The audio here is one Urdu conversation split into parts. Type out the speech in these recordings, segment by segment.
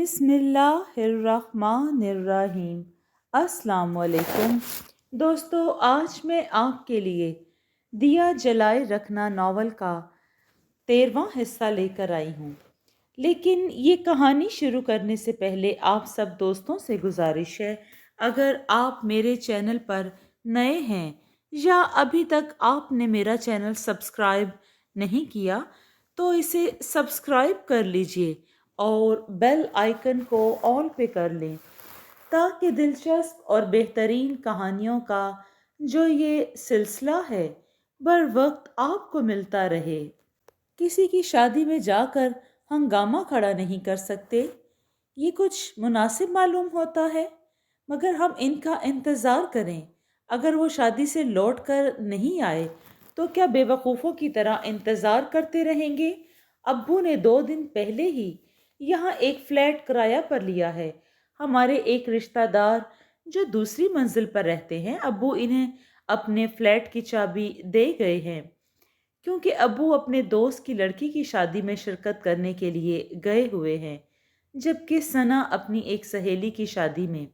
بسم اللہ الرحمن الرحیم۔ السلام علیکم دوستو، آج میں آپ کے لیے دیا جلائے رکھنا ناول کا 13واں حصہ لے کر آئی ہوں۔ لیکن یہ کہانی شروع کرنے سے پہلے آپ سب دوستوں سے گزارش ہے، اگر آپ میرے چینل پر نئے ہیں یا ابھی تک آپ نے میرا چینل سبسکرائب نہیں کیا تو اسے سبسکرائب کر لیجئے اور بیل آئیکن کو آل پہ کر لیں تاکہ دلچسپ اور بہترین کہانیوں کا جو یہ سلسلہ ہے بر وقت آپ کو ملتا رہے۔ کسی کی شادی میں جا کر ہنگامہ کھڑا نہیں کر سکتے، یہ کچھ مناسب معلوم ہوتا ہے، مگر ہم ان کا انتظار کریں۔ اگر وہ شادی سے لوٹ کر نہیں آئے تو کیا بے وقوفوں کی طرح انتظار کرتے رہیں گے؟ ابو نے 2 دن پہلے ہی یہاں ایک فلیٹ کرایہ پر لیا ہے۔ ہمارے ایک رشتہ دار جو دوسری منزل پر رہتے ہیں، ابو انہیں اپنے فلیٹ کی چابی دے گئے ہیں کیونکہ ابو اپنے دوست کی لڑکی کی شادی میں شرکت کرنے کے لیے گئے ہوئے ہیں، جبکہ ثنا اپنی ایک سہیلی کی شادی میں۔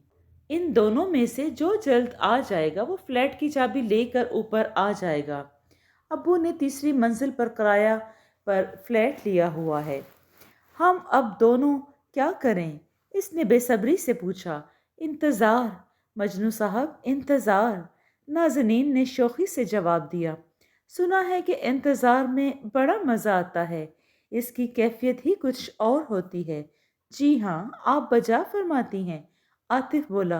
ان دونوں میں سے جو جلد آ جائے گا وہ فلیٹ کی چابی لے کر اوپر آ جائے گا۔ ابو نے تیسری منزل پر کرایہ پر فلیٹ لیا ہوا ہے۔ ہم اب دونوں کیا کریں؟ اس نے بے صبری سے پوچھا۔ انتظار مجنو صاحب، انتظار، نازنین نے شوخی سے جواب دیا۔ سنا ہے کہ انتظار میں بڑا مزہ آتا ہے، اس کی کیفیت ہی کچھ اور ہوتی ہے۔ جی ہاں، آپ بجا فرماتی ہیں، عاطف بولا۔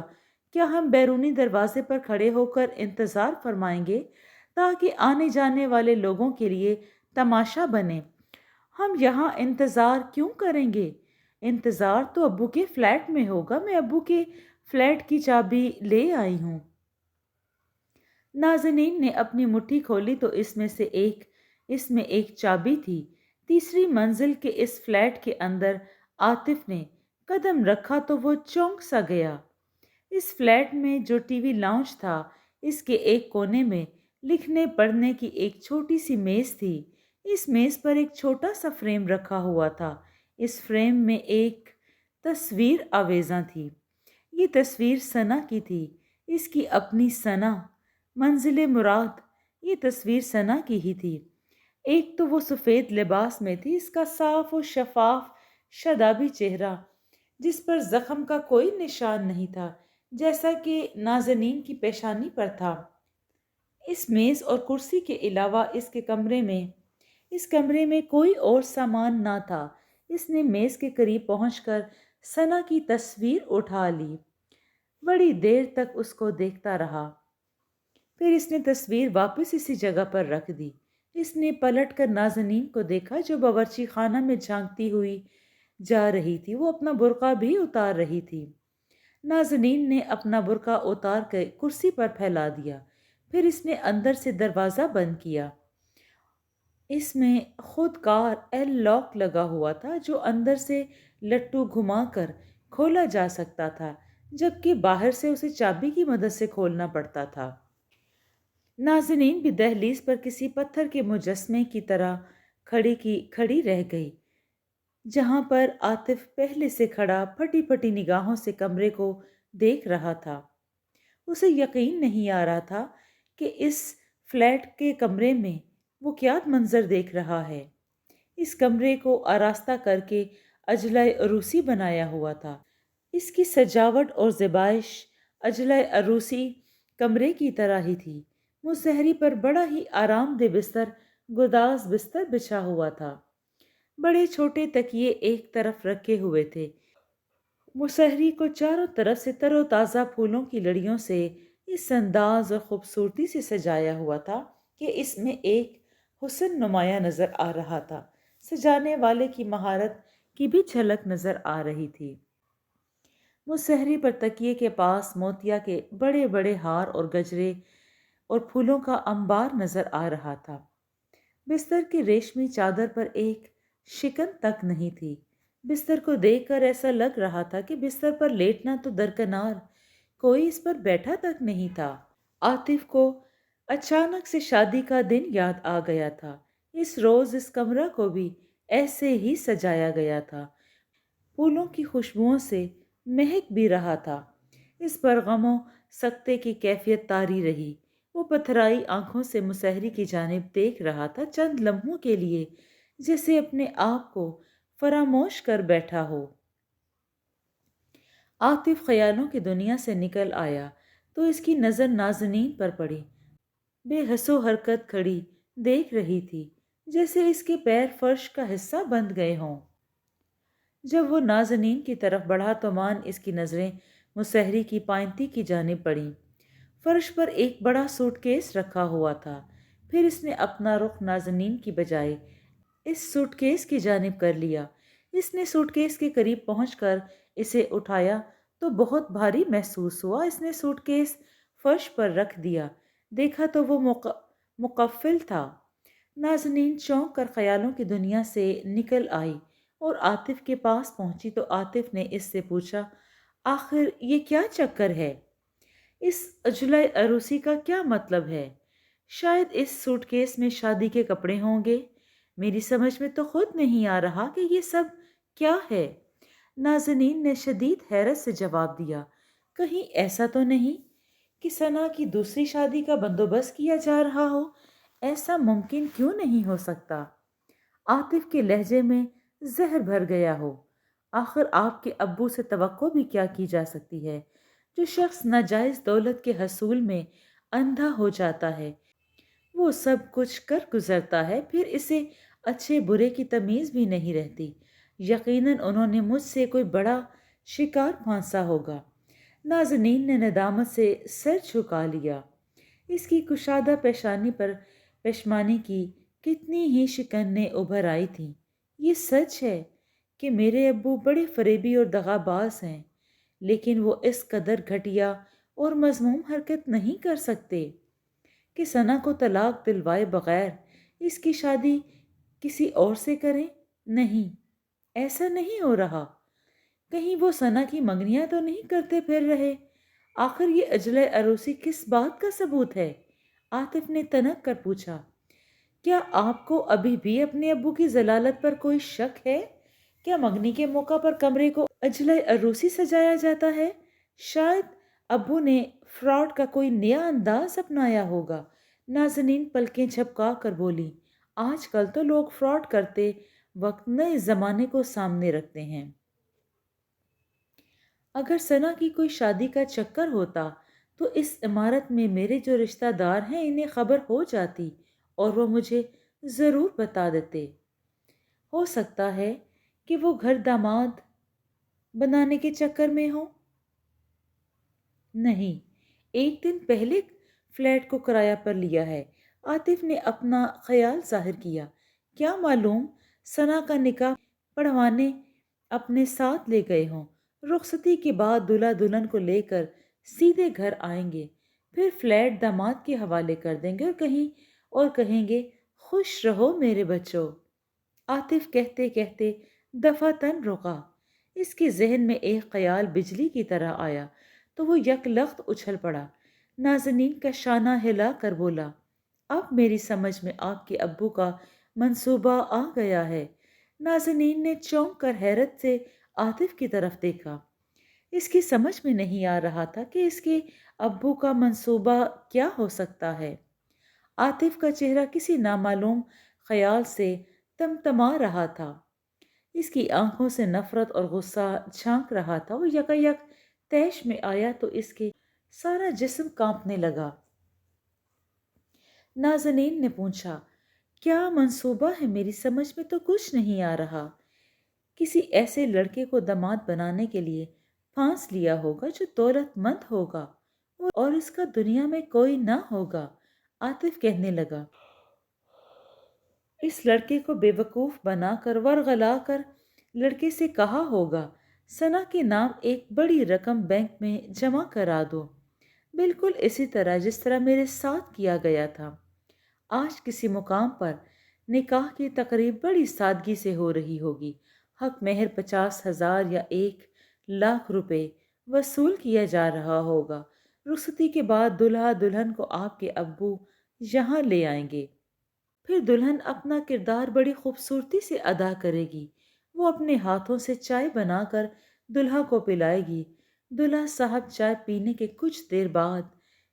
کیا ہم بیرونی دروازے پر کھڑے ہو کر انتظار فرمائیں گے تاکہ آنے جانے والے لوگوں کے لیے تماشا بنے؟ ہم یہاں انتظار کیوں کریں گے؟ انتظار تو ابو کے فلیٹ میں ہوگا، میں ابو کے فلیٹ کی چابی لے آئی ہوں۔ نازنین نے اپنی مٹھی کھولی تو اس میں ایک چابی تھی۔ تیسری منزل کے اس فلیٹ کے اندر عاطف نے قدم رکھا تو وہ چونک سا گیا۔ اس فلیٹ میں جو ٹی وی لاؤنج تھا، اس کے ایک کونے میں لکھنے پڑھنے کی ایک چھوٹی سی میز تھی۔ اس میز پر ایک چھوٹا سا فریم رکھا ہوا تھا۔ اس فریم میں ایک تصویر آویزاں تھی۔ یہ تصویر ثنا کی تھی، اس کی اپنی ثنا، منزل مراد۔ یہ تصویر ثنا کی ہی تھی۔ ایک تو وہ سفید لباس میں تھی، اس کا صاف و شفاف شادابی چہرہ جس پر زخم کا کوئی نشان نہیں تھا، جیسا کہ نازنین کی پیشانی پر تھا۔ اس میز اور کرسی کے علاوہ اس کمرے میں کوئی اور سامان نہ تھا۔ اس نے میز کے قریب پہنچ کر ثنا کی تصویر اٹھا لی، بڑی دیر تک اس کو دیکھتا رہا، پھر اس نے تصویر واپس اسی جگہ پر رکھ دی۔ اس نے پلٹ کر نازنین کو دیکھا جو باورچی خانہ میں جھانکتی ہوئی جا رہی تھی۔ وہ اپنا برقع بھی اتار رہی تھی۔ نازنین نے اپنا برقع اتار کر کرسی پر پھیلا دیا، پھر اس نے اندر سے دروازہ بند کیا۔ اس میں خود کار ایل لاک لگا ہوا تھا جو اندر سے لٹو گھما کر کھولا جا سکتا تھا، جبکہ باہر سے اسے چابی کی مدد سے کھولنا پڑتا تھا۔ نازنین بھی دہلیز پر کسی پتھر کے مجسمے کی طرح کھڑی رہ گئی، جہاں پر عاطف پہلے سے کھڑا پھٹی پھٹی نگاہوں سے کمرے کو دیکھ رہا تھا۔ اسے یقین نہیں آ رہا تھا کہ اس فلیٹ کے کمرے میں وہ کیا منظر دیکھ رہا ہے۔ اس کمرے کو آراستہ کر کے اجلہ عروسی بنایا ہوا تھا۔ اس کی سجاوٹ اور زیبائش اجلہ عروسی کمرے کی طرح ہی تھی۔ مسہری پر بڑا ہی آرام دہ گداز بستر بچھا ہوا تھا۔ بڑے چھوٹے تکیے ایک طرف رکھے ہوئے تھے۔ مسہری کو چاروں طرف سے تر و تازہ پھولوں کی لڑیوں سے اس انداز اور خوبصورتی سے سجایا ہوا تھا کہ اس میں ایک حسن نمایاں نظر آ رہا تھا۔ سجانے والے کی مہارت کی بھی جھلک نظر آ رہی تھی۔ مسہری پر تکیے کے پاس موتیا کے بڑے بڑے ہار اور گجرے اور پھولوں کا انبار نظر آ رہا تھا۔ بستر کی ریشمی چادر پر ایک شکن تک نہیں تھی۔ بستر کو دیکھ کر ایسا لگ رہا تھا کہ بستر پر لیٹنا تو درکنار، کوئی اس پر بیٹھا تک نہیں تھا۔ عاطف کو اچانک سے شادی کا دن یاد آ گیا تھا۔ اس روز اس کمرہ کو بھی ایسے ہی سجایا گیا تھا۔ پھولوں کی خوشبوؤں سے مہک بھی رہا تھا۔ اس پر غموں سکتے کی کیفیت طاری رہی۔ وہ پتھرائی آنکھوں سے مسحری کی جانب دیکھ رہا تھا، چند لمحوں کے لیے جیسے اپنے آپ کو فراموش کر بیٹھا ہو۔ عاطف خیالوں کی دنیا سے نکل آیا تو اس کی نظر نازنین پر پڑی۔ بے حس و حرکت کھڑی دیکھ رہی تھی، جیسے اس کے پیر فرش کا حصہ بند گئے ہوں۔ جب وہ نازنین کی طرف بڑھا تو مان اس کی نظریں مسحری کی پائنتی کی جانب پڑیں۔ فرش پر ایک بڑا سوٹ کیس رکھا ہوا تھا۔ پھر اس نے اپنا رخ نازنین کی بجائے اس سوٹ کیس کی جانب کر لیا۔ اس نے سوٹ کیس کے قریب پہنچ کر اسے اٹھایا تو بہت بھاری محسوس ہوا۔ اس نے سوٹ کیس فرش پر رکھ دیا، دیکھا تو وہ مقفل تھا۔ نازنین چونک کر خیالوں کی دنیا سے نکل آئی اور عاطف کے پاس پہنچی تو عاطف نے اس سے پوچھا، آخر یہ کیا چکر ہے؟ اس اجلے عروسی کا کیا مطلب ہے؟ شاید اس سوٹ کیس میں شادی کے کپڑے ہوں گے۔ میری سمجھ میں تو خود نہیں آ رہا کہ یہ سب کیا ہے۔ نازنین نے شدید حیرت سے جواب دیا، کہیں ایسا تو نہیں کہ ثنا کی دوسری شادی کا بندوبست کیا جا رہا ہو؟ ایسا ممکن کیوں نہیں ہو سکتا؟ عاطف کے لہجے میں زہر بھر گیا ہو۔ آخر آپ کے ابو سے توقع بھی کیا کی جا سکتی ہے؟ جو شخص ناجائز دولت کے حصول میں اندھا ہو جاتا ہے، وہ سب کچھ کر گزرتا ہے، پھر اسے اچھے برے کی تمیز بھی نہیں رہتی۔ یقیناً انہوں نے مجھ سے کوئی بڑا شکار پھانسا ہوگا۔ نازنین نے ندامت سے سر جھکا لیا۔ اس کی کشادہ پیشانی پر پشمانی کی کتنی ہی شکنیں ابھر آئی تھیں۔ یہ سچ ہے کہ میرے ابو بڑے فریبی اور دغا باز ہیں، لیکن وہ اس قدر گھٹیا اور مذموم حرکت نہیں کر سکتے کہ ثنا کو طلاق دلوائے بغیر اس کی شادی کسی اور سے کریں۔ نہیں، ایسا نہیں ہو رہا۔ کہیں وہ ثنا کی منگنیاں تو نہیں کرتے پھر رہے؟ آخر یہ اجلے عروسی کس بات کا ثبوت ہے؟ عاطف نے تنک کر پوچھا۔ کیا آپ کو ابھی بھی اپنے ابو کی ضلالت پر کوئی شک ہے؟ کیا منگنی کے موقع پر کمرے کو اجلے عروسی سجایا جاتا ہے؟ شاید ابو نے فراڈ کا کوئی نیا انداز اپنایا ہوگا۔ نازنین پلکیں جھپکا کر بولی، آج کل تو لوگ فراڈ کرتے وقت نئے زمانے کو سامنے رکھتے ہیں۔ اگر ثنا کی کوئی شادی کا چکر ہوتا تو اس عمارت میں میرے جو رشتہ دار ہیں انہیں خبر ہو جاتی اور وہ مجھے ضرور بتا دیتے۔ ہو سکتا ہے کہ وہ گھر داماد بنانے کے چکر میں ہوں۔ نہیں، ایک دن پہلے فلیٹ کو کرایہ پر لیا ہے۔ عاطف نے اپنا خیال ظاہر کیا۔ کیا معلوم ثنا کا نکاح پڑھوانے اپنے ساتھ لے گئے ہوں۔ رخصتی کے بعد دلہا دلہن کو لے کر سیدھے گھر آئیں گے، پھر فلیٹ داماد کے حوالے کر دیں گے اور کہیں گے خوش رہو میرے بچوں۔ عاطف کہتے کہتے دفعتاً رکا۔ اس کے ذہن میں ایک خیال بجلی کی طرح آیا تو وہ یک لخت اچھل پڑا۔ نازنین کا شانہ ہلا کر بولا، اب میری سمجھ میں آپ کے ابو کا منصوبہ آ گیا ہے۔ نازنین نے چونک کر حیرت سے عاطف کی طرف دیکھا۔ اس کی سمجھ میں نہیں آ رہا تھا کہ اس کے ابو کا منصوبہ کیا ہو سکتا ہے۔ عاطف کا چہرہ کسی نامعلوم خیال سے تمتما رہا تھا۔ اس کی آنکھوں سے نفرت اور غصہ جھانک رہا تھا۔ وہ یکایک طیش میں آیا تو اس کے سارا جسم کانپنے لگا۔ نازنین نے پوچھا، کیا منصوبہ ہے؟ میری سمجھ میں تو کچھ نہیں آ رہا۔ کسی ایسے لڑکے کو داماد بنانے کے لیے پھانس لیا ہوگا جو دولت مند ہوگا اور اس کا دنیا میں کوئی نہ ہوگا۔ عاطف کہنے لگا، اس لڑکے کو بے وقوف بنا کر ورغلا کر لڑکے سے کہا ہوگا ثنا کے نام ایک بڑی رقم بینک میں جمع کرا دو، بالکل اسی طرح جس طرح میرے ساتھ کیا گیا تھا۔ آج کسی مقام پر نکاح کی تقریب بڑی سادگی سے ہو رہی ہوگی۔ حق مہر 50,000 یا 1,00,000 روپے وصول کیا جا رہا ہوگا۔ رخصتی کے بعد دلہا دلہن کو آپ کے ابو یہاں لے آئیں گے، پھر دلہن اپنا کردار بڑی خوبصورتی سے ادا کرے گی وہ اپنے ہاتھوں سے چائے بنا کر دلہا کو پلائے گی۔ دلہا صاحب چائے پینے کے کچھ دیر بعد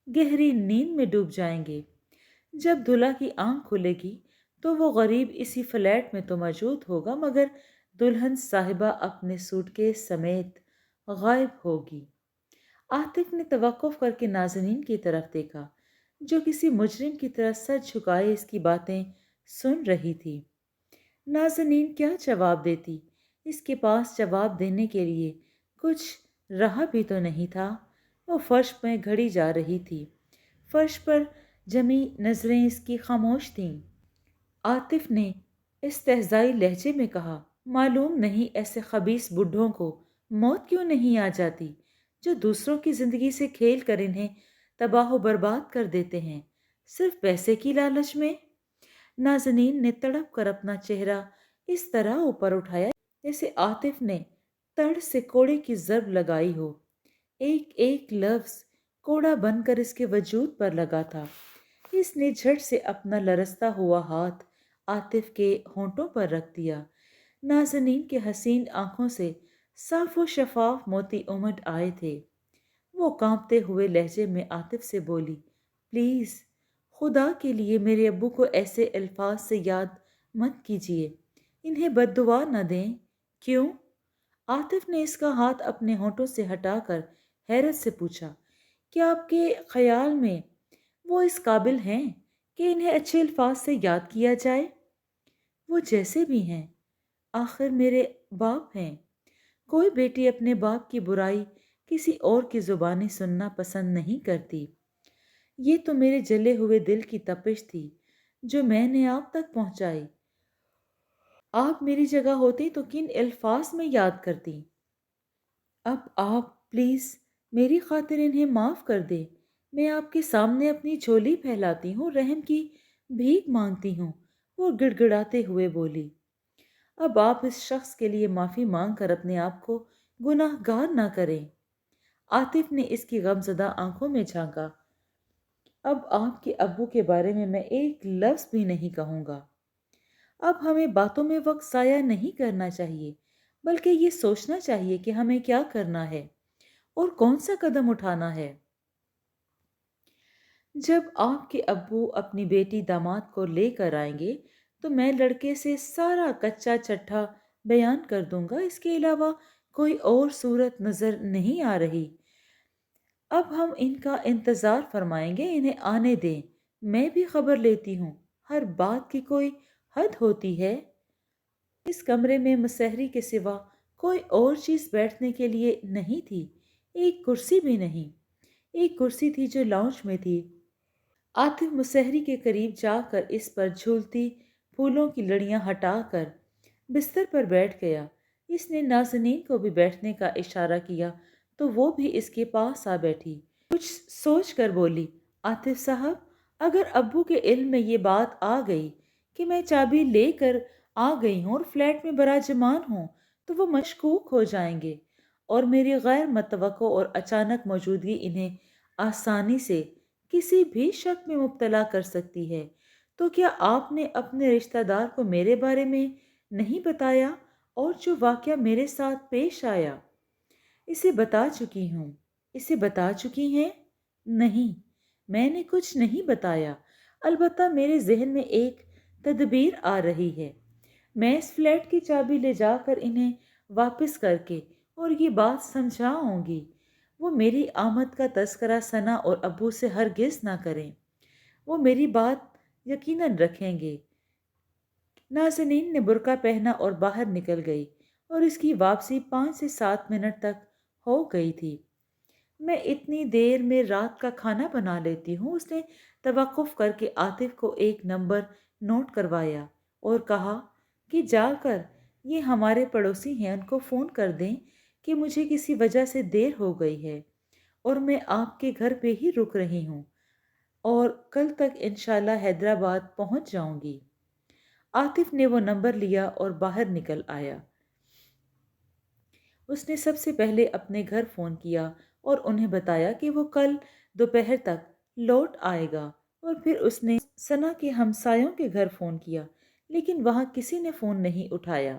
گہری نیند میں ڈوب جائیں گے۔ جب دلہا کی آنکھ کھلے گی تو وہ غریب اسی فلیٹ میں تو موجود ہوگا، مگر دلہن صاحبہ اپنے سوٹ کیس سمیت غائب ہوگی۔ عاطف نے توقف کر کے نازنین کی طرف دیکھا، جو کسی مجرم کی طرح سر جھکائے اس کی باتیں سن رہی تھی۔ نازنین کیا جواب دیتی؟ اس کے پاس جواب دینے کے لیے کچھ رہا بھی تو نہیں تھا۔ وہ فرش میں گھڑی جا رہی تھی۔ فرش پر جمی نظریں اس کی خاموش تھیں۔ عاطف نے استہزائی لہجے میں کہا، معلوم نہیں ایسے خبیث بڈھوں کو موت کیوں نہیں آ جاتی، جو دوسروں کی زندگی سے کھیل کر انہیں تباہ و برباد کر دیتے ہیں، صرف پیسے کی لالچ میں۔ نازنین نے تڑپ کر اپنا چہرہ اس طرح اوپر اٹھایا جیسے عاطف نے تڑ سے کوڑے کی ضرب لگائی ہو۔ ایک ایک لفظ کوڑا بن کر اس کے وجود پر لگا تھا۔ اس نے جھٹ سے اپنا لرزتا ہوا ہاتھ عاطف کے ہونٹوں پر رکھ دیا۔ نازنین کے حسین آنکھوں سے صاف و شفاف موتی امڈ آئے تھے۔ وہ کانپتے ہوئے لہجے میں عاطف سے بولی، پلیز خدا کے لیے میرے ابو کو ایسے الفاظ سے یاد مت کیجیے، انہیں بد دعا نہ دیں۔ کیوں؟ عاطف نے اس کا ہاتھ اپنے ہونٹوں سے ہٹا کر حیرت سے پوچھا، کیا آپ کے خیال میں وہ اس قابل ہیں کہ انہیں اچھے الفاظ سے یاد کیا جائے؟ وہ جیسے بھی ہیں آخر میرے باپ ہیں۔ کوئی بیٹی اپنے باپ کی برائی کسی اور کی زبانی سننا پسند نہیں کرتی۔ یہ تو میرے جلے ہوئے دل کی تپش تھی جو میں نے آپ تک پہنچائی۔ آپ میری جگہ ہوتی تو کن الفاظ میں یاد کرتی؟ اب آپ پلیز میری خاطر انہیں معاف کر دے۔ میں آپ کے سامنے اپنی جھولی پھیلاتی ہوں، رحم کی بھیک مانگتی ہوں، وہ گڑ گڑاتے ہوئے بولی۔ اب آپ اس شخص کے لیے معافی مانگ کر اپنے آپ کو گناہ گار نہ کریں۔ عاطف نے اس کی غمزدہ آنکھوں میں جھانکا۔ اب آپ کے ابو کے بارے میں ایک لفظ بھی نہیں کہوں گا۔ اب ہمیں باتوں میں وقت ضائع نہیں کرنا چاہیے، بلکہ یہ سوچنا چاہیے کہ ہمیں کیا کرنا ہے اور کون سا قدم اٹھانا ہے۔ جب آپ کے ابو اپنی بیٹی داماد کو لے کر آئیں گے تو میں لڑکے سے سارا کچا چٹھا بیان کر دوں گا، اس کے علاوہ کوئی اور صورت نظر نہیں آ رہی۔ اب ہم ان کا انتظار فرمائیں گے، انہیں آنے دیں، میں بھی خبر لیتی ہوں۔ ہر بات کی کوئی حد ہوتی ہے۔ اس کمرے میں مسحری کے سوا کوئی اور چیز بیٹھنے کے لیے نہیں تھی، ایک کرسی بھی نہیں۔ ایک کرسی تھی جو لاؤنج میں تھی۔ عاطف مسحری کے قریب جا کر اس پر جھولتی پھولوں کی لڑیاں ہٹا کر بستر پر بیٹھ گیا۔ اس نے نازنین کو بھی بیٹھنے کا اشارہ کیا تو وہ بھی اس کے پاس آ بیٹھی۔ کچھ سوچ کر بولی، عاطف صاحب، اگر ابو کے علم میں یہ بات آ گئی کہ میں چابی لے کر آ گئی ہوں اور فلیٹ میں براجمان ہوں تو وہ مشکوک ہو جائیں گے اور میری غیر متوقع اور اچانک موجودگی انہیں آسانی سے کسی بھی شک میں مبتلا کر سکتی ہے۔ تو کیا آپ نے اپنے رشتہ دار کو میرے بارے میں نہیں بتایا اور جو واقعہ میرے ساتھ پیش آیا؟ اسے بتا چکی ہوں۔ اسے بتا چکی ہیں؟ نہیں، میں نے کچھ نہیں بتایا، البتہ میرے ذہن میں ایک تدبیر آ رہی ہے۔ میں اس فلیٹ کی چابی لے جا کر انہیں واپس کر کے اور یہ بات سمجھاؤں گی، وہ میری آمد کا تذکرہ ثنا اور ابو سے ہرگز نہ کریں، وہ میری بات یقیناً رکھیں گے۔ نازنین نے برقع پہنا اور باہر نکل گئی اور اس کی واپسی 5 سے 7 منٹ تک ہو گئی تھی۔ میں اتنی دیر میں رات کا کھانا بنا لیتی ہوں، اس نے توقف کر کے عاطف کو ایک نمبر نوٹ کروایا اور کہا کہ جا کر یہ ہمارے پڑوسی ہیں، ان کو فون کر دیں کہ مجھے کسی وجہ سے دیر ہو گئی ہے اور میں آپ کے گھر پہ ہی رک رہی ہوں اور کل تک انشاءاللہ حیدرآباد پہنچ جاؤں گی۔ عاطف نے وہ نمبر لیا اور باہر نکل آیا۔ اس نے سب سے پہلے اپنے گھر فون کیا اور انہیں بتایا کہ وہ کل دوپہر تک لوٹ آئے گا، اور پھر اس نے ثنا کے ہمسایوں کے گھر فون کیا لیکن وہاں کسی نے فون نہیں اٹھایا۔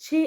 6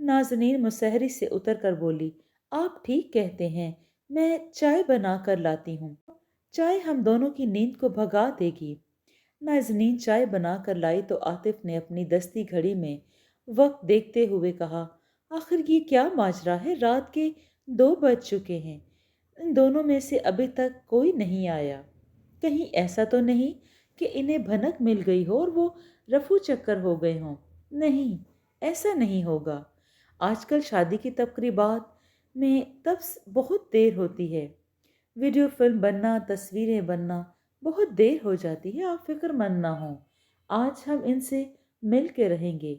نازنین مسحری سے اتر کر بولی، آپ ٹھیک کہتے ہیں، میں چائے بنا کر لاتی ہوں، چائے ہم دونوں کی نیند کو بھگا دے گی۔ نازنین چائے بنا کر لائی تو عاطف نے اپنی دستی گھڑی میں وقت دیکھتے ہوئے کہا، آخر یہ کیا ماجرا ہے، رات کے 2 بج چکے ہیں، ان دونوں میں سے ابھی تک کوئی نہیں آیا، کہیں ایسا تو نہیں کہ انہیں بھنک مل گئی ہو اور وہ رفو چکر ہو گئے ہوں۔ نہیں، ایسا نہیں ہوگا، آج کل شادی کی تقریبات میں تب بہت دیر ہوتی ہے، ویڈیو فلم بننا، تصویریں بننا بہت دیر ہو جاتی ہے، آپ فکر مند نہ ہوں، آج ہم ان سے مل کے رہیں گے،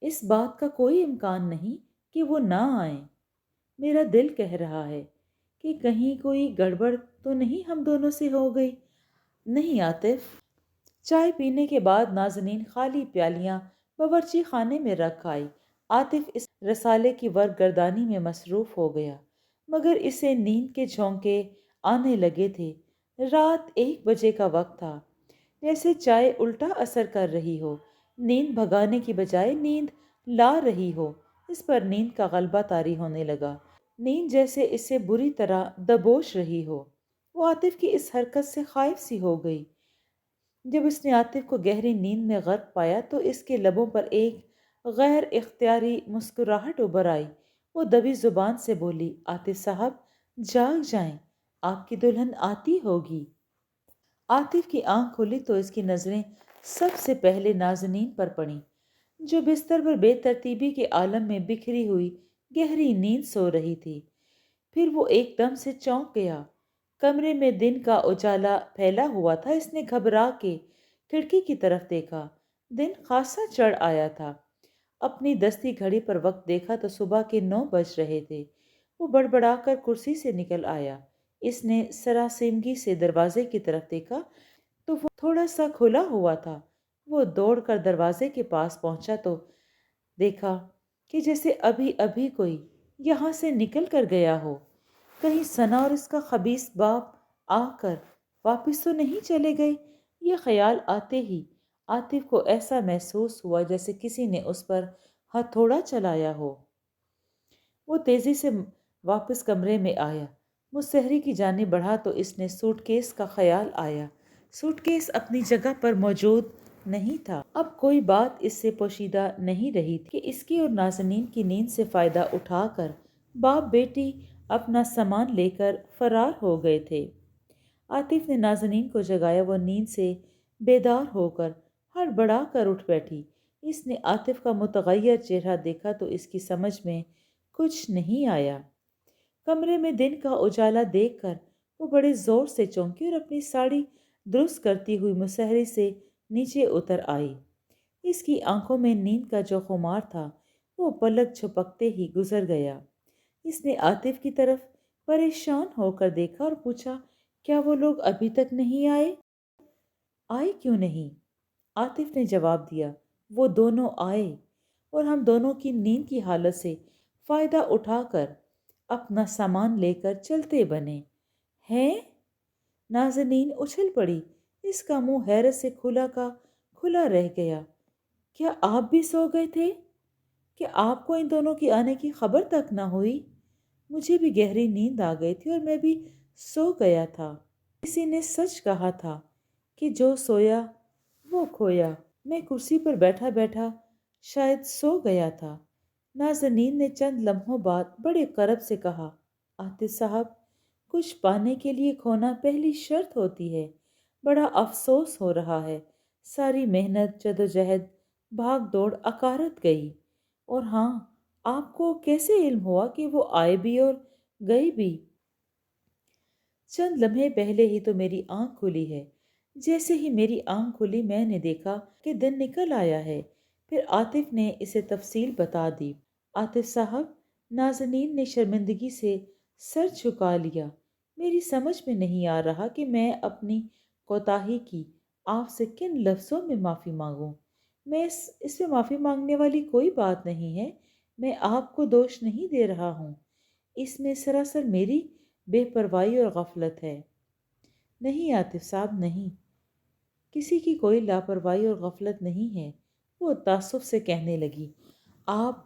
اس بات کا کوئی امکان نہیں کہ وہ نہ آئیں، میرا دل کہہ رہا ہے کہ کہیں کوئی گڑبڑ تو نہیں ہم دونوں سے ہو گئی۔ نہیں عاطف۔ چائے پینے کے بعد نازنین خالی پیالیاں باورچی خانے میں رکھ آئی۔ عاطف اس رسالے کی ورق گردانی میں مصروف ہو گیا، مگر اسے نیند کے جھونکے آنے لگے تھے۔ رات 1 بجے کا وقت تھا، جیسے چائے الٹا اثر کر رہی ہو، نیند بھگانے کی بجائے نیند لا رہی ہو۔ اس پر نیند کا غلبہ طاری ہونے لگا، نیند جیسے اسے بری طرح دبوچ رہی ہو۔ وہ عاطف کی اس حرکت سے خائف سی ہو گئی۔ جب اس نے عاطف کو گہری نیند میں غرق پایا تو اس کے لبوں پر ایک غیر اختیاری مسکراہٹ ابھر آئی۔ وہ دبی زبان سے بولی، عاطف صاحب جاگ جائیں، آپ کی دلہن آتی ہوگی۔ عاطف کی آنکھ کھلی تو اس کی نظریں سب سے پہلے نازنین پر پڑیں، جو بستر پر بے ترتیبی کے عالم میں بکھری ہوئی گہری نیند سو رہی تھی۔ پھر وہ ایک دم سے چونک گیا۔ کمرے میں دن کا اجالا پھیلا ہوا تھا۔ اس نے گھبرا کے کھڑکی کی طرف دیکھا، دن خاصا چڑھ آیا تھا۔ اپنی دستی گھڑی پر وقت دیکھا تو صبح کے 9 بج رہے تھے۔ وہ بڑبڑا کر کرسی سے نکل آیا۔ اس نے سراسیمگی سے دروازے کی طرف دیکھا تو وہ تھوڑا سا کھلا ہوا تھا۔ وہ دوڑ کر دروازے کے پاس پہنچا تو دیکھا کہ جیسے ابھی ابھی کوئی یہاں سے نکل کر گیا ہو، کہیں ثنا اور اس کا خبیث باپ آ کر واپس تو نہیں چلے گئے۔ یہ خیال آتے ہی عاطف کو ایسا محسوس ہوا جیسے کسی نے اس پر ہتھوڑا چلایا ہو۔ وہ تیزی سے واپس کمرے میں آیا، مسحری کی جانب بڑھا تو اس نے سوٹ کیس کا خیال آیا۔ سوٹ کیس اپنی جگہ پر موجود نہیں تھا۔ اب کوئی بات اس سے پوشیدہ نہیں رہی تھی کہ اس کی اور نازنین کی نیند سے فائدہ اٹھا کر باپ بیٹی اپنا سامان لے کر فرار ہو گئے تھے۔ عاطف نے نازنین کو جگایا، وہ نیند سے بیدار ہو کر ہڑبڑا کر اٹھ بیٹھی۔ اس نے عاطف کا متغیر چہرہ دیکھا تو اس کی سمجھ میں کچھ نہیں آیا۔ کمرے میں دن کا اجالا دیکھ کر وہ بڑے زور سے چونکی اور اپنی ساڑی درست کرتی ہوئی مسحری سے نیچے اتر آئی۔ اس کی آنکھوں میں نیند کا جو خمار تھا وہ پلک جھپکتے ہی گزر گیا۔ اس نے عاطف کی طرف پریشان ہو کر دیکھا اور پوچھا، کیا وہ لوگ ابھی تک نہیں آئے؟ آئے کیوں نہیں؟ عاطف نے جواب دیا، وہ دونوں آئے اور ہم دونوں کی نیند کی حالت سے فائدہ اٹھا کر اپنا سامان لے کر چلتے بنے ہیں۔ نازنین اچھل پڑی، اس کا منہ حیرت سے کھلا کا کھلا رہ گیا۔ کیا آپ بھی سو گئے تھے؟ کہ آپ کو ان دونوں کی آنے کی خبر تک نہ ہوئی؟ مجھے بھی گہری نیند آ گئی تھی اور میں بھی سو گیا تھا۔ کسی نے سچ کہا تھا کہ جو سویا وہ کھویا۔ میں کرسی پر بیٹھا بیٹھا شاید سو گیا تھا۔ نازنین نے چند لمحوں بعد بڑے کرب سے کہا، عاطف صاحب کچھ پانے کے لیے کھونا پہلی شرط ہوتی ہے۔ بڑا افسوس ہو رہا ہے، ساری محنت جدوجہد بھاگ دوڑ اکارت گئی۔ اور ہاں، آپ کو کیسے علم ہوا کہ وہ آئے بھی اور گئے بھی؟ چند لمحے پہلے ہی تو میری آنکھ کھلی ہے۔ جیسے ہی میری آنکھ کھلی میں نے دیکھا کہ دن نکل آیا ہے۔ پھر عاطف نے اسے تفصیل بتا دی۔ عاطف صاحب، نازنین نے شرمندگی سے سر جھکا لیا، میری سمجھ میں نہیں آ رہا کہ میں اپنی کوتاہی کی آپ سے کن لفظوں میں معافی مانگوں۔ میں اس میں معافی مانگنے والی کوئی بات نہیں ہے، میں آپ کو دوش نہیں دے رہا ہوں، اس میں سراسر میری بے پرواہی اور غفلت ہے۔ نہیں عاطف صاحب نہیں، کسی کی کوئی لاپرواہی اور غفلت نہیں ہے، وہ تعصب سے کہنے لگی۔ آپ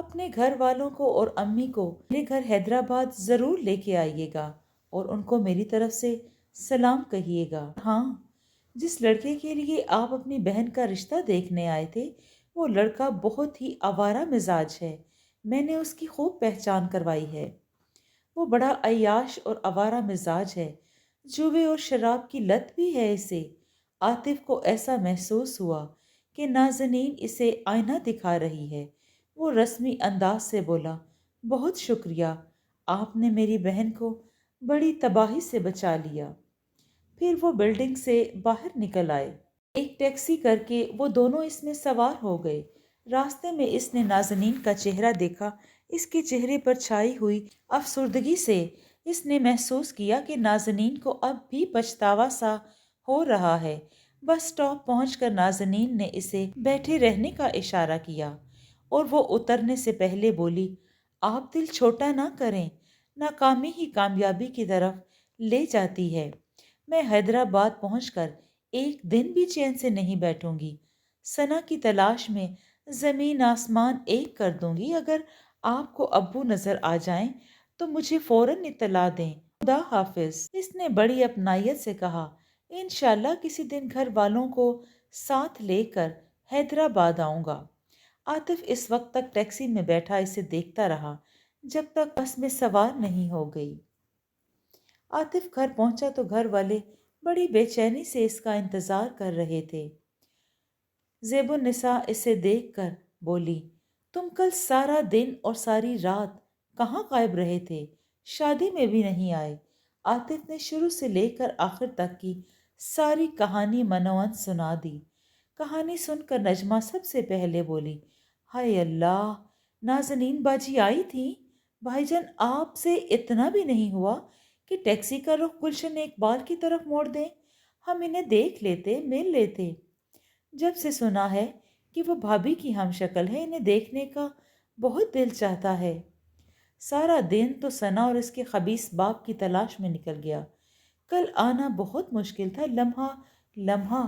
اپنے گھر والوں کو اور امی کو میرے گھر حیدرآباد ضرور لے کے آئیے گا اور ان کو میری طرف سے سلام کہیے گا۔ ہاں، جس لڑکے کے لیے آپ اپنی بہن کا رشتہ دیکھنے آئے تھے، وہ لڑکا بہت ہی آوارہ مزاج ہے۔ میں نے اس کی خوب پہچان کروائی ہے۔ وہ بڑا عیاش اور آوارہ مزاج ہے، جوے اور شراب کی لت بھی ہے اسے۔ عاطف کو ایسا محسوس ہوا کہ نازنین اسے آئینہ دکھا رہی ہے۔ وہ رسمی انداز سے بولا، بہت شکریہ، آپ نے میری بہن کو بڑی تباہی سے بچا لیا۔ پھر وہ بلڈنگ سے باہر نکل آئے۔ ایک ٹیکسی کر کے وہ دونوں اس میں سوار ہو گئے۔ راستے میں اس نے نازنین کا چہرہ دیکھا۔ اس کے چہرے پر چھائی ہوئی افسردگی سے اس نے محسوس کیا کہ نازنین کو اب بھی پچھتاوا سا ہو رہا ہے۔ بس سٹاپ پہنچ کر نازنین نے اسے بیٹھے رہنے کا اشارہ کیا اور وہ اترنے سے پہلے بولی، آپ دل چھوٹا نہ کریں، ناکامی ہی کامیابی کی طرف لے جاتی ہے۔ میں حیدرآباد پہنچ کر ایک دن بھی چین سے نہیں بیٹھوں گی۔ ثنا کی تلاش میں زمین آسمان ایک کر دوں گی۔ اگر آپ کو ابو نظر آ جائیں تو مجھے فوراً اطلاع دیں۔ خدا حافظ، اس نے بڑی اپنائیت سے کہا۔ انشاءاللہ کسی دن گھر والوں کو ساتھ لے کر حیدرآباد آؤں گا۔ عاطف اس وقت تک ٹیکسی میں بیٹھا اسے دیکھتا رہا جب تک بس میں سوار نہیں ہو گئی۔ عاطف گھر پہنچا تو گھر والے بڑی بے چینی سے اس کا انتظار کر رہے تھے۔ زیب النساء اسے دیکھ کر بولی، تم کل سارا دن اور ساری رات کہاں غائب رہے تھے؟ شادی میں بھی نہیں آئے۔ عاطف نے شروع سے لے کر آخر تک کی ساری کہانی منوان سنا دی۔ کہانی سن کر نجمہ سب سے پہلے بولی، ہائے اللہ، نازنین باجی آئی تھی؟ بھائی جان آپ سے اتنا بھی نہیں ہوا کہ ٹیکسی کا رخ گلشن اقبال کی طرف موڑ دیں؟ ہم انہیں دیکھ لیتے، مل لیتے۔ جب سے سنا ہے کہ وہ بھابھی کی ہم شکل ہے، انہیں دیکھنے کا بہت دل چاہتا ہے۔ سارا دن تو ثنا اور اس کے خبیث باپ کی تلاش میں نکل گیا۔ کل آنا بہت مشکل تھا، لمحہ لمحہ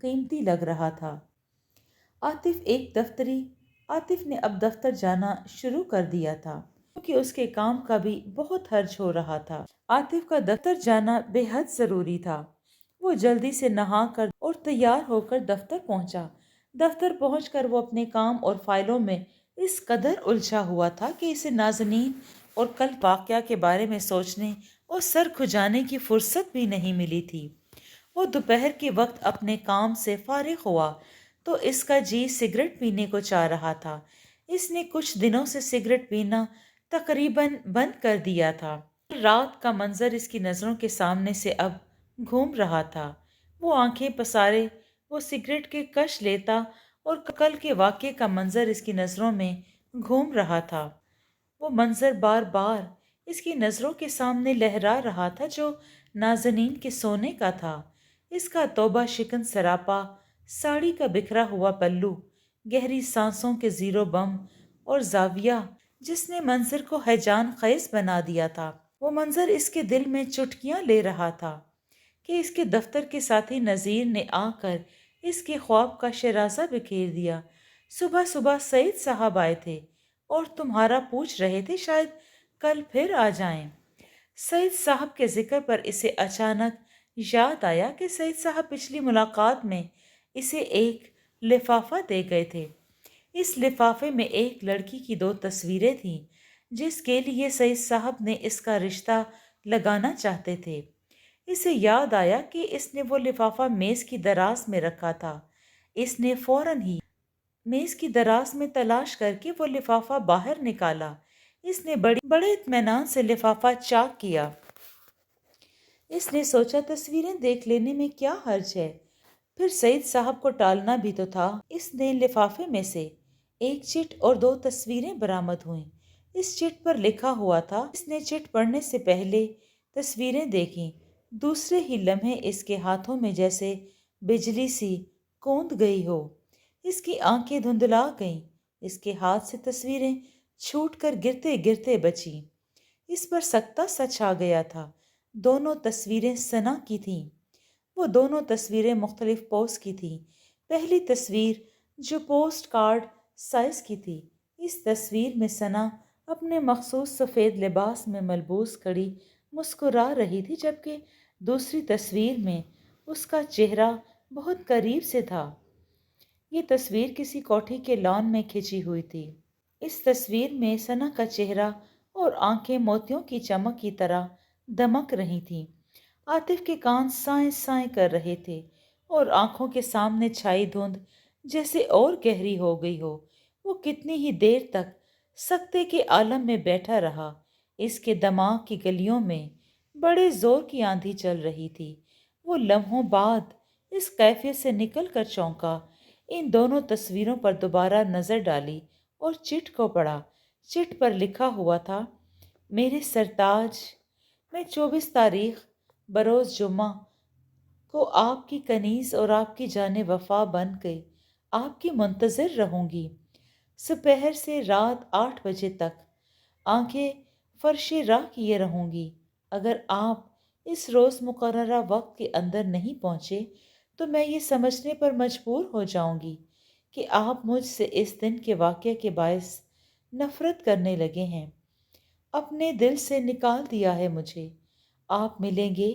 قیمتی لگ رہا تھا۔ عاطف نے اب دفتر جانا شروع کر دیا تھا کیونکہ اس کے کام کا بھی بہت حرج ہو رہا تھا۔ عاطف کا دفتر جانا بے حد ضروری تھا۔ وہ جلدی سے نہا کر اور تیار ہو کر دفتر پہنچا۔ دفتر پہنچ کر وہ اپنے کام اور فائلوں میں اس قدر الجھا ہوا تھا کہ اسے نازنین اور کل واقعہ کے بارے میں سوچنے اور سر کھجانے کی فرصت بھی نہیں ملی تھی۔ وہ دوپہر کے وقت اپنے کام سے فارغ ہوا تو اس کا جی سگریٹ پینے کو چاہ رہا تھا۔ اس نے کچھ دنوں سے سگریٹ پینا تقریباً بند کر دیا تھا۔ رات کا منظر اس کی نظروں کے سامنے سے اب گھوم رہا تھا۔ وہ آنکھیں پسارے وہ سگریٹ کے کش لیتا اور کل کے واقعے کا منظر اس کی نظروں میں گھوم رہا تھا۔ وہ منظر بار بار اس کی نظروں کے سامنے لہرا رہا تھا جو نازنین کے سونے کا تھا۔ اس کا توبہ شکن سراپا، ساڑی کا بکھرا ہوا پلو، گہری سانسوں کے زیرو بم اور زاویہ جس نے منظر کو ہیجان خیز بنا دیا تھا۔ وہ منظر اس کے دل میں چٹکیاں لے رہا تھا کہ اس کے دفتر کے ساتھی نذیر نے آ کر اس کے خواب کا شیرازہ بکھیر دیا۔ صبح صبح سعید صاحب آئے تھے اور تمہارا پوچھ رہے تھے شاید کل پھر آ جائیں۔ سعید صاحب کے ذکر پر اسے اچانک یاد آیا کہ سعید صاحب پچھلی ملاقات میں اسے ایک لفافہ دے گئے تھے۔ اس لفافے میں ایک لڑکی کی 2 تصویریں تھیں جس کے لیے سعید صاحب نے اس کا رشتہ لگانا چاہتے تھے۔ اسے یاد آیا کہ اس نے وہ لفافہ میز کی دراز میں رکھا تھا۔ اس نے فوراً ہی میز کی دراز میں تلاش کر کے وہ لفافہ باہر نکالا۔ اس نے بڑے اطمینان سے لفافہ چاک کیا۔ اس نے سوچا تصویریں دیکھ لینے میں کیا حرج ہے، پھر سعید صاحب کو ٹالنا بھی تو تھا۔ اس نے لفافے میں سے ایک چٹ اور 2 تصویریں برآمد ہوئیں۔ اس چٹ پر لکھا ہوا تھا۔ اس نے چٹ پڑھنے سے پہلے تصویریں دیکھیں۔ دوسرے ہی لمحے اس کے ہاتھوں میں جیسے بجلی سی کوند گئی ہو۔ اس کی آنکھیں دھندلا گئیں۔ اس کے ہاتھ سے تصویریں چھوٹ کر گرتے گرتے بچیں۔ اس پر سکتہ سا چھا گیا تھا۔ دونوں تصویریں ثنا کی تھیں۔ وہ دونوں تصویریں مختلف پوز کی تھیں۔ پہلی تصویر جو پوسٹ کارڈ سائز کی تھی، اس تصویر میں ثنا اپنے مخصوص سفید لباس میں ملبوس کھڑی مسکرا رہی تھی، جبکہ دوسری تصویر میں اس کا چہرہ بہت قریب سے تھا۔ یہ تصویر کسی کوٹھی کے لان میں کھینچی ہوئی تھی۔ اس تصویر میں ثنا کا چہرہ اور آنکھیں موتیوں کی چمک کی طرح دمک رہی تھیں۔ عاطف کے کان سائیں سائیں کر رہے تھے اور آنکھوں کے سامنے چھائی دھند جیسے اور گہری ہو گئی ہو۔ وہ کتنی ہی دیر تک سکتے کے عالم میں بیٹھا رہا۔ اس کے دماغ کی گلیوں میں بڑے زور کی آندھی چل رہی تھی۔ وہ لمحوں بعد اس کیفیت سے نکل کر چونکا، ان دونوں تصویروں پر دوبارہ نظر ڈالی اور چٹ کو پڑھا۔ چٹ پر لکھا ہوا تھا: میرے سرتاج، میں 24 تاریخ بروز جمعہ کو آپ کی کنیز اور آپ کی جان وفا بن کے آپ کی منتظر رہوں گی، سپہر سے رات 8 بجے تک آنکھیں فرش راہ کیے رہوں گی۔ اگر آپ اس روز مقررہ وقت کے اندر نہیں پہنچے تو میں یہ سمجھنے پر مجبور ہو جاؤں گی کہ آپ مجھ سے اس دن کے واقعے کے باعث نفرت کرنے لگے ہیں، اپنے دل سے نکال دیا ہے مجھے۔ آپ ملیں گے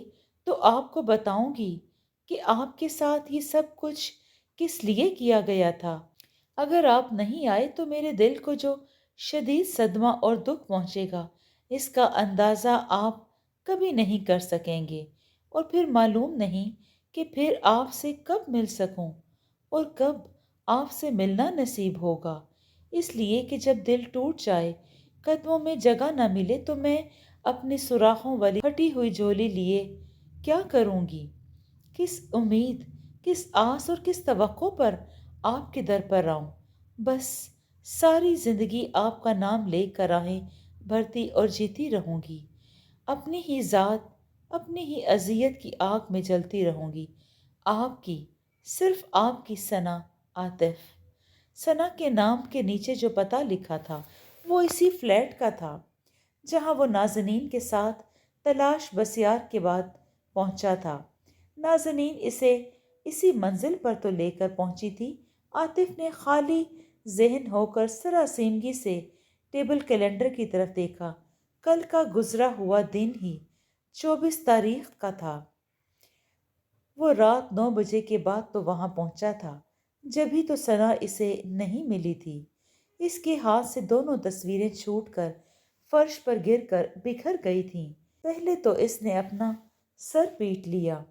تو آپ کو بتاؤں گی کہ آپ کے ساتھ یہ سب کچھ کس لیے کیا گیا تھا۔ اگر آپ نہیں آئے تو میرے دل کو جو شدید صدمہ اور دکھ پہنچے گا، اس کا اندازہ آپ کبھی نہیں کر سکیں گے، اور پھر معلوم نہیں کہ پھر آپ سے کب مل سکوں اور کب آپ سے ملنا نصیب ہوگا۔ اس لیے کہ جب دل ٹوٹ جائے، قدموں میں جگہ نہ ملے، تو میں اپنی سوراخوں والی پھٹی ہوئی جھولی لیے کیا کروں گی؟ کس امید، کس آس اور کس توقع پر آپ کے در پر آؤں؟ بس ساری زندگی آپ کا نام لے کر راہیں بھرتی اور جیتی رہوں گی، اپنی ہی ذات، اپنی ہی اذیت کی آگ میں جلتی رہوں گی۔ آپ کی، صرف آپ کی ثنا عاطف۔ ثنا کے نام کے نیچے جو پتہ لکھا تھا وہ اسی فلیٹ کا تھا جہاں وہ نازنین کے ساتھ تلاش بسیار کے بعد پہنچا تھا۔ نازنین اسے اسی منزل پر تو لے کر پہنچی تھی۔ عاطف نے خالی ذہن ہو کر سراسیمگی سے ٹیبل کیلنڈر کی طرف دیکھا۔ کل کا گزرا ہوا دن ہی 24 تاریخ کا تھا۔ وہ رات 9 بجے کے بعد تو وہاں پہنچا تھا، جبھی تو ثنا اسے نہیں ملی تھی۔ اس کے ہاتھ سے دونوں تصویریں چھوٹ کر فرش پر گر کر بکھر گئی تھیں۔ پہلے تو اس نے اپنا سر پیٹ لیا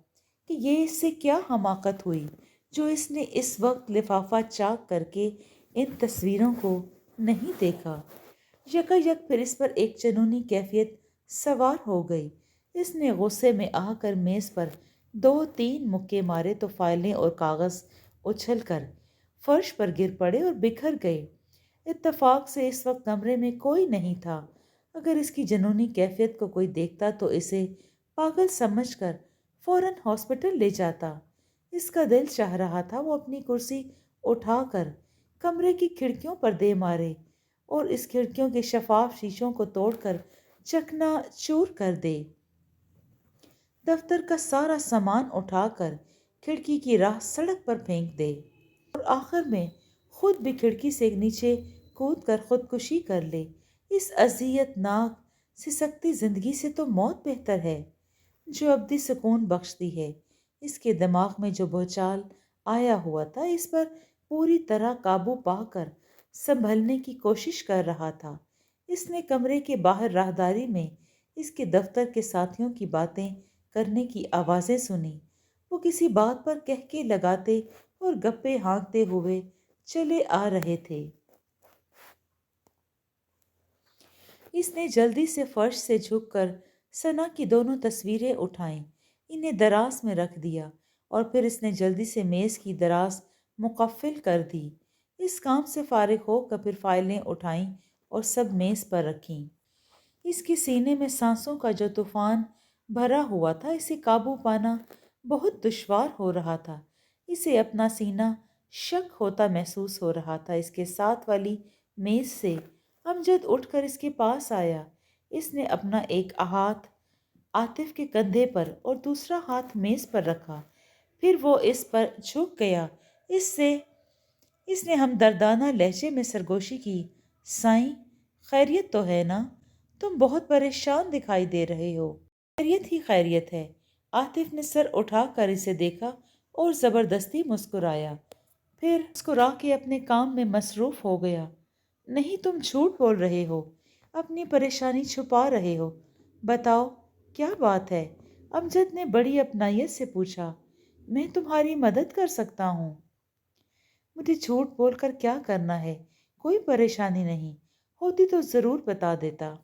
کہ یہ اس سے کیا حماقت ہوئی جو اس نے اس وقت لفافہ چاک کر کے ان تصویروں کو نہیں دیکھا۔ یکا یک پھر اس پر ایک جنونی کیفیت سوار ہو گئی۔ اس نے غصے میں آ کر میز پر 2-3 مکے مارے تو فائلیں اور کاغذ اچھل کر فرش پر گر پڑے اور بکھر گئے۔ اتفاق سے اس وقت کمرے میں کوئی نہیں تھا۔ اگر اس کی جنونی کیفیت کو کوئی دیکھتا تو اسے پاگل سمجھ کر فوراً ہاسپٹل لے جاتا۔ اس کا دل چاہ رہا تھا وہ اپنی کرسی اٹھا کر کمرے کی کھڑکیوں پر دے مارے اور اس کھڑکیوں کے شفاف شیشوں کو توڑ کر چکنا چور کر دے۔ دفتر کا سارا سامان اٹھا کر کھڑکی کی راہ سڑک پر پھینک دے اور آخر میں خود بھی کھڑکی سے نیچے کود کر خودکشی کر لے۔ اس اذیت ناک سسکتی زندگی سے تو موت بہتر ہے جو ابدی سکون بخشتی ہے۔ اس کے دماغ میں جو بھوچال آیا ہوا تھا اس پر پوری طرح قابو پا کر سنبھلنے کی کوشش کر رہا تھا۔ اس نے کمرے کے باہر راہداری میں اس کے دفتر کے ساتھیوں کی باتیں کرنے کی آوازیں سنی۔ وہ کسی بات پر کہکے لگاتے اور گپے ہانکتے ہوئے چلے آ رہے تھے۔ اس نے جلدی سے فرش سے جھک کر ثنا کی دونوں تصویریں اٹھائیں، انہیں دراز میں رکھ دیا اور پھر اس نے جلدی سے میز کی دراز مقفل کر دی۔ اس کام سے فارغ ہو کر پھر فائلیں اٹھائیں اور سب میز پر رکھیں۔ اس کے سینے میں سانسوں کا جو طوفان بھرا ہوا تھا اسے قابو پانا بہت دشوار ہو رہا تھا۔ اسے اپنا سینہ شک ہوتا محسوس ہو رہا تھا۔ اس کے ساتھ والی میز سے امجد اٹھ کر اس کے پاس آیا۔ اس نے اپنا ایک ہاتھ عاطف کے کندھے پر اور دوسرا ہاتھ میز پر رکھا، پھر وہ اس پر جھک گیا۔ اس نے ہمدردانہ لہجے میں سرگوشی کی، سائیں، خیریت تو ہے نا؟ تم بہت پریشان دکھائی دے رہے ہو۔ خیریت ہی خیریت ہے۔ عاطف نے سر اٹھا کر اسے دیکھا اور زبردستی مسکرایا، پھر مسکرا کے اپنے کام میں مصروف ہو گیا۔ نہیں، تم جھوٹ بول رہے ہو، اپنی پریشانی چھپا رہے ہو۔ بتاؤ کیا بات ہے؟ امجد نے بڑی اپنائیت سے پوچھا۔ میں تمہاری مدد کر سکتا ہوں۔ مجھے جھوٹ بول کر کیا کرنا ہے؟ کوئی پریشانی نہیں، ہوتی تو ضرور بتا دیتا۔